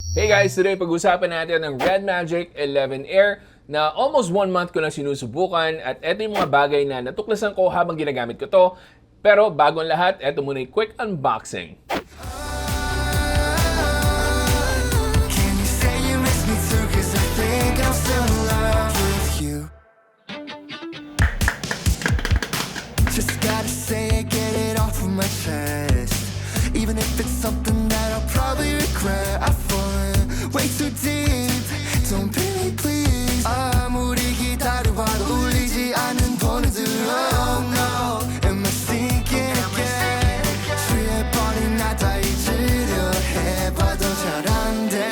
Hey guys, today pag-usapan natin ang Redmagic 11 Air na almost 1 month ko na sinusubukan at eto yung mga bagay na natuklasan ko habang ginagamit ko to. Pero bago ang lahat, eto muna yung quick unboxing. Can you say you miss me too? 'Cause I think I'm still in love with you. Just gotta say it, get it off of my chest. Even if it's something that I'll probably regret. I've fallen way too deep. Don't pay me please. 아무리 기다려봐도 울리지 않는 번호들. Oh no, am I sinking again? 취해버린 나 다 잊으려 해봐도 잘 안 돼.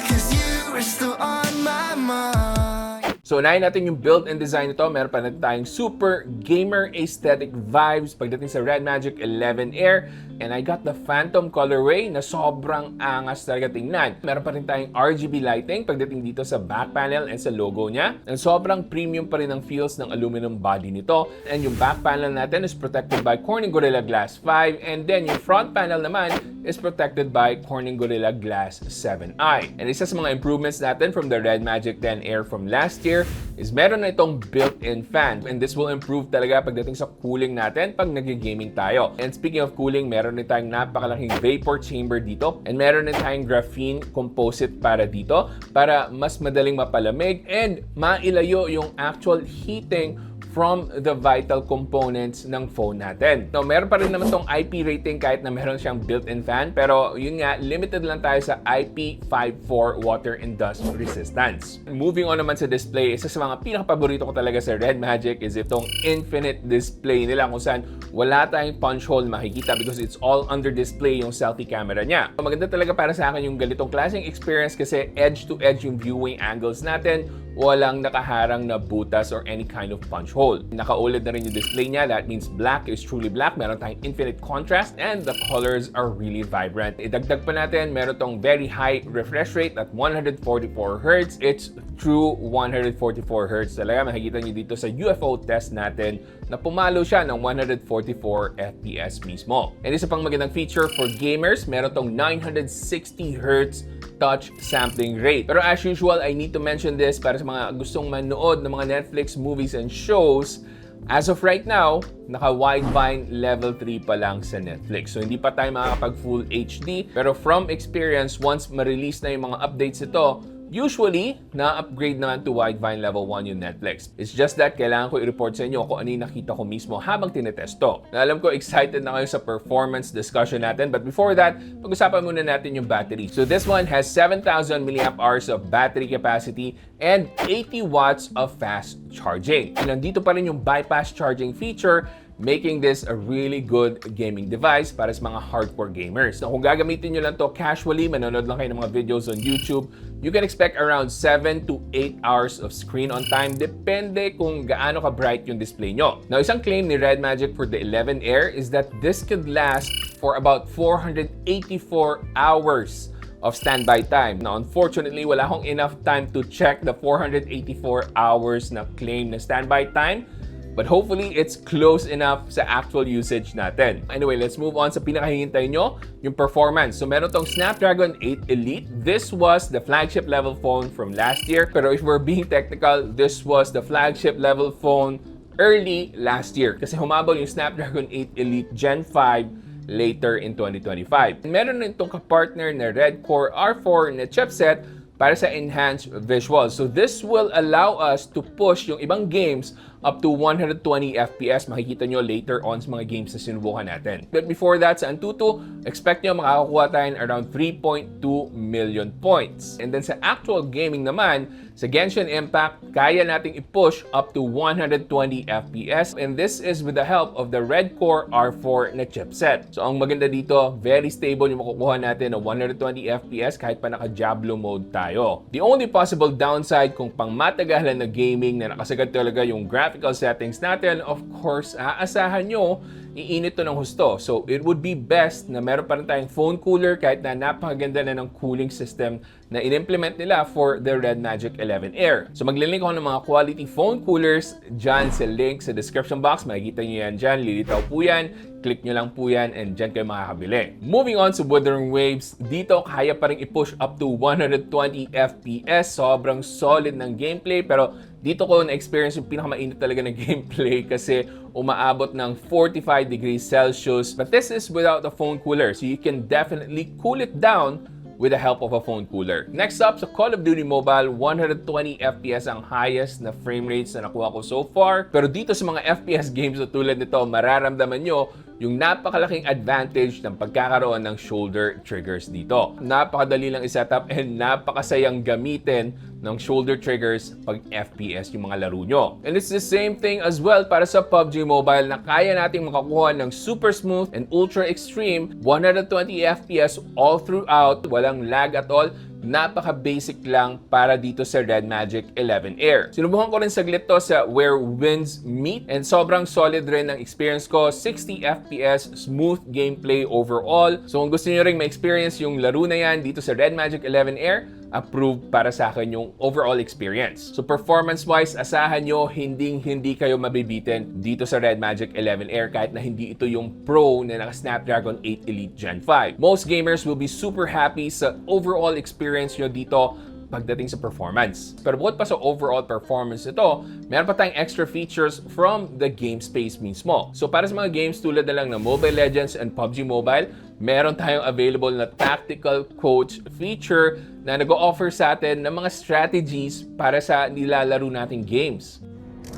'Cause you are still on my mind. So unahin natin yung built-in design nito. Meron pa natin tayong super gamer aesthetic vibes pagdating sa Redmagic 11 Air. And I got the Phantom colorway na sobrang angas talaga tingnan. Meron pa rin tayong RGB lighting pagdating dito sa back panel and sa logo niya. And sobrang premium pa rin ang feels ng aluminum body nito. And yung back panel natin is protected by Corning Gorilla Glass 5. And then yung front panel naman is protected by Corning Gorilla Glass 7i. And isa sa mga improvements natin from the Redmagic 10 Air from last year is meron na itong built-in fan. And this will improve talaga pagdating sa cooling natin pag nag-gaming tayo. And speaking of cooling, meron din tayong napakalaking vapor chamber dito. And meron din tayong graphene composite para dito para mas madaling mapalamig and mailayo yung actual heating from the vital components ng phone natin. So, meron pa rin naman tong IP rating kahit na meron siyang built-in fan. Pero yun nga, limited lang tayo sa IP54 water and dust resistance. Moving on naman sa display, isa sa mga pinaka-paborito ko talaga sa Redmagic is itong infinite display nila kung saan wala tayong punch hole makikita because it's all under display yung selfie camera niya. Maganda talaga para sa akin yung ganitong klaseng experience kasi edge-to-edge yung viewing angles natin. Walang nakaharang na butas or any kind of punch hole. Naka-OLED na rin yung display niya. That means black is truly black. Meron tayong infinite contrast and the colors are really vibrant. Idagdag pa natin, meron tong very high refresh rate at 144 Hz. It's true 144 Hz talaga. Makikita niyo dito sa UFO test natin na pumalo siya ng 144 FPS mismo. And isa pang magandang feature for gamers, meron tong 960 Hz touch sampling rate. Pero as usual, I need to mention this para sa mga gustong manood ng mga Netflix movies and shows. As of right now, naka-widevine level 3 pa lang sa Netflix. So hindi pa tayo makakapag full HD. Pero from experience, once ma-release na yung mga updates ito, usually, na-upgrade naman to widevine level 1 yung Netflix. It's just that kailangan ko i-report sa inyo kung ano yung nakita ko mismo habang tinetesto. Alam ko, excited na kayo sa performance discussion natin. But before that, pag-usapan muna natin yung battery. So this one has 7,000 mAh of battery capacity and 80 watts of fast charging. And nandito pa rin yung bypass charging feature, making this a really good gaming device para sa mga hardcore gamers. So kung gagamitin nyo lang to casually, manonood lang kayo ng mga videos on YouTube, you can expect around 7 to 8 hours of screen on time, depende kung gaano ka-bright yung display nyo. Now, isang claim ni Redmagic for the 11 Air is that this could last for about 484 hours of standby time. Now, unfortunately, wala akong enough time to check the 484 hours na claim na standby time. But hopefully, it's close enough sa actual usage natin. Anyway, let's move on sa pinakahihintay nyo, yung performance. So, meron tong Snapdragon 8 Elite. This was the flagship level phone from last year. Pero if we're being technical, this was the flagship level phone early last year. Kasi humabol yung Snapdragon 8 Elite Gen 5 later in 2025. Meron rin itong kapartner na Red-Core R4 na chipset para sa enhanced visuals. So this will allow us to push yung ibang games up to 120 FPS. Makikita nyo later on sa mga games na sinubukan natin. But before that, sa Antutu, expect nyo makakakuha tayo around 3.2 million points. And then sa actual gaming naman, sa Genshin Impact, kaya nating i-push up to 120 FPS. And this is with the help of the Red-Core R4 na chipset. So ang maganda dito, very stable yung makukuha natin na 120 FPS kahit pa naka-Diablo mode tayo. The only possible downside kung pang matagalan na gaming na nakasagad talaga yung graphical settings natin, of course, aasahan nyo iinit to ng husto. So, it would be best na meron pa rin tayong phone cooler kahit na napakaganda na ng cooling system na in-implement nila for the Redmagic 11 Air. So, maglilink ako ng mga quality phone coolers dyan sa link sa description box. Makikita nyo yan dyan. Lilitaw po yan. Click nyo lang po yan and dyan kayo makakabili. Moving on to Wuthering Waves, dito kaya pa rin i-push up to 120 FPS. Sobrang solid ng gameplay, pero dito ko na-experience yung pinakamainit talaga na gameplay kasi umaabot ng 45 degrees Celsius. But this is without a phone cooler, so you can definitely cool it down with the help of a phone cooler. Next up, sa Call of Duty Mobile, 120 FPS ang highest na frame rates na nakuha ko so far. Pero dito sa mga FPS games na tulad nito, mararamdaman nyo yung napakalaking advantage ng pagkakaroon ng shoulder triggers dito. Napakadali lang i-setup and napakasayang gamitin ng shoulder triggers pag FPS yung mga laro nyo. And it's the same thing as well para sa PUBG Mobile na kaya nating makakuha ng super smooth and ultra extreme 120 FPS all throughout, walang lag at all. Napaka-basic lang para dito sa Redmagic 11 Air. Sinubukan ko rin saglit to sa Where Winds Meet and sobrang solid rin ng experience ko. 60 FPS, smooth gameplay overall. So kung gusto nyo rin ma-experience yung laro na yan dito sa Redmagic 11 Air, approved para sa akin yung overall experience. So performance-wise, asahan nyo, hindi kayo mabibitin dito sa Redmagic 11 Air kahit na hindi ito yung Pro na naka-Snapdragon 8 Elite Gen 5. Most gamers will be super happy sa overall experience nyo dito pagdating sa performance. Pero bukod pa sa overall performance ito, meron pa tayong extra features from the game space mismo. So para sa mga games tulad na lang ng Mobile Legends and PUBG Mobile, meron tayong available na tactical coach feature na nag-o-offer sa atin ng mga strategies para sa nilalaro nating games.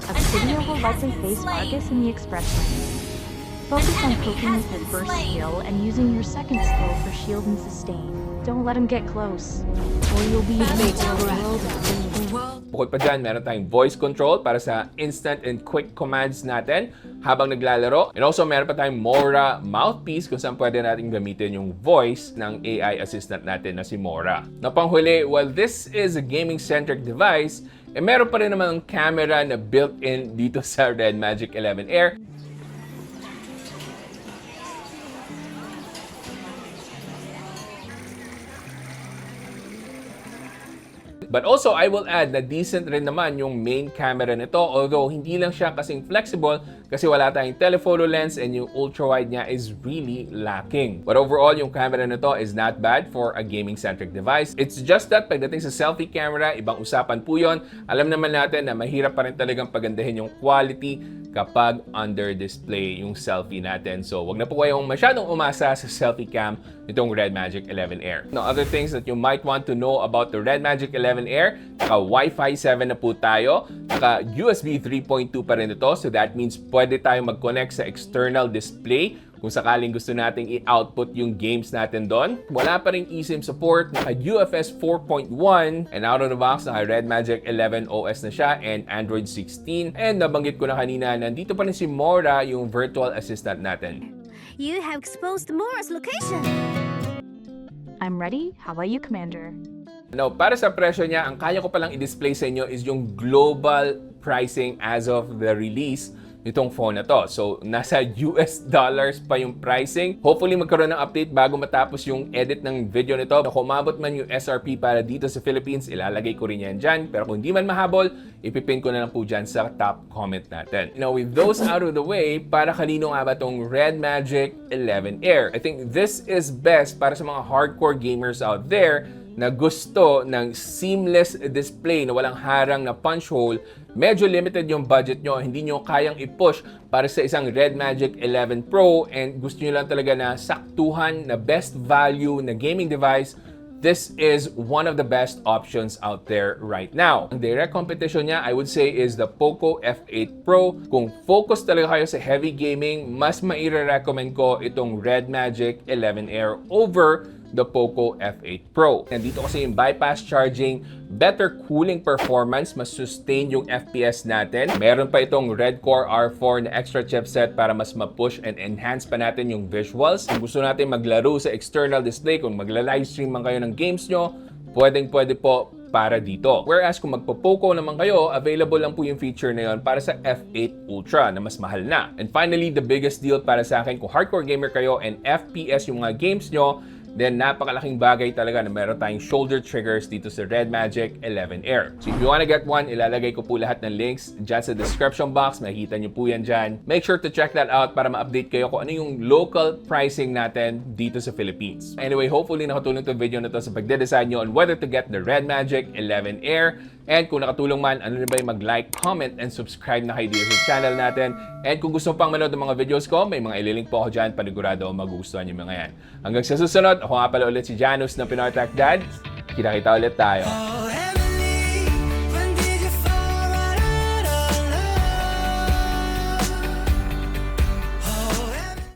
A video will likely face Argus in the express lane. Focus on poking with your first skill and using your second skill for shield and sustain. Don't let him get close, or you'll be made to world. Bukod pa dyan, meron tayong voice control para sa instant and quick commands natin habang naglalaro. And also, meron pa tayong Mora mouthpiece kung saan pwede natin gamitin yung voice ng AI assistant natin na si Mora. Na panghuli, while this is a gaming-centric device, meron pa rin naman ang camera na built-in dito sa Redmagic 11 Air. But also, I will add na decent rin naman yung main camera nito, although hindi lang siya kasing flexible kasi wala tayong telephoto lens and yung ultra-wide niya is really lacking. But overall, yung camera nito is not bad for a gaming-centric device. It's just that pagdating sa selfie camera, ibang usapan po yun. Alam naman natin na mahirap pa rin talagang pagandahin yung quality kapag under display yung selfie natin. So, wag na po kayong masyadong umasa sa selfie cam nitong Redmagic 11 Air. Now, other things that you might want to know about the Redmagic 11 Air, naka Wi-Fi 7 na po tayo, naka USB 3.2 pa rin ito, so that means pwede tayong mag-connect sa external display kung sakaling gusto nating i-output yung games natin doon. Wala pa rin eSIM support, naka UFS 4.1, and out of the box, naka Redmagic 11 OS na siya and Android 16. And nabanggit ko na kanina, nandito pa rin si Mora, yung virtual assistant natin. You have exposed Mora's location. I'm ready. How about you, Commander? Now, para sa presyo niya, ang kaya ko palang i-display sa inyo is yung global pricing as of the release nitong phone na to. So, nasa US dollars pa yung pricing. Hopefully, magkaroon ng update bago matapos yung edit ng video nito. Kung umabot man yung SRP para dito sa Philippines, ilalagay ko rin yan dyan. Pero kung di man mahabol, ipipin ko na lang po dyan sa top comment natin. Now, with those out of the way, para kanino nga ba itong Redmagic 11 Air? I think this is best para sa mga hardcore gamers out there na gusto ng seamless display na walang harang na punch hole. Medyo limited yung budget nyo, hindi nyo kayang i-push para sa isang Redmagic 11 Pro and gusto nyo lang talaga na saktuhan na best value na gaming device. This is one of the best options out there right now. Ang direct competition niya, I would say, is the Poco F8 Pro. Kung focus talaga kayo sa heavy gaming, mas maire-recommend ko itong Redmagic 11 Air over the Poco F8 Pro. Nandito kasi yung bypass charging, better cooling performance, mas sustain yung FPS natin. Meron pa itong Red-Core R4 na extra chipset para mas ma-push and enhance pa natin yung visuals. Kung gusto natin maglaro sa external display, kung magla-livestream man kayo ng games nyo, pwede po para dito. Whereas kung magpo-Poco naman kayo, available lang po yung feature na yon para sa F8 Ultra na mas mahal na. And finally, the biggest deal para sa akin, kung hardcore gamer kayo and FPS yung mga games nyo, then napakalaking bagay talaga na meron tayong shoulder triggers dito sa Redmagic 11 Air. So if you wanna get one, ilalagay ko po lahat ng links dyan sa description box. Makikita nyo po yan dyan. Make sure to check that out para ma-update kayo kung ano yung local pricing natin dito sa Philippines. Anyway, hopefully nakatulong to video na to sa pagde-decide nyo on whether to get the Redmagic 11 Air. And kung nakatulong man, ano na ba yung mag-like, comment, and subscribe na kayo dito sa channel natin. And kung gusto pang manood ng mga videos ko, may mga ililink po ako dyan. Panigurado magugustuhan yung mga yan. Hanggang sa susunod, ako nga pala ulit si Janus ng Pinoy Techdad. Kita-kita ulit tayo.